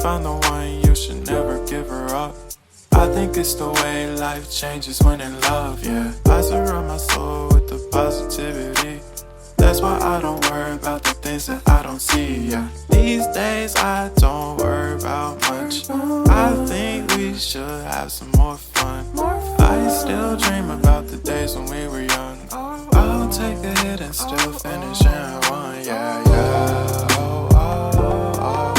found the one, you should never give her up. I think it's the way life changes when in love, yeah. I surround my soul with the positivity. That's why I don't worry about the things that I don't see, yeah. These days I don't worry about much. I think we should have some more fun. I still dream about the days when we were young. I'll take a hit and still finish in one, yeah, yeah. Oh, oh, oh,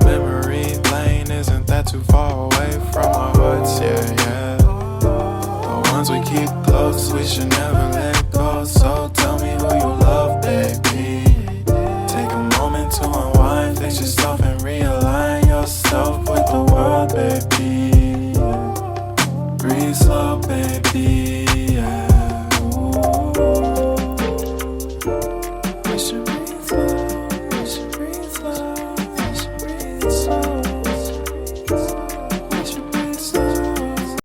oh. Memory lane isn't that too far away from our hearts, yeah, yeah. The ones we keep close, we should never let go, so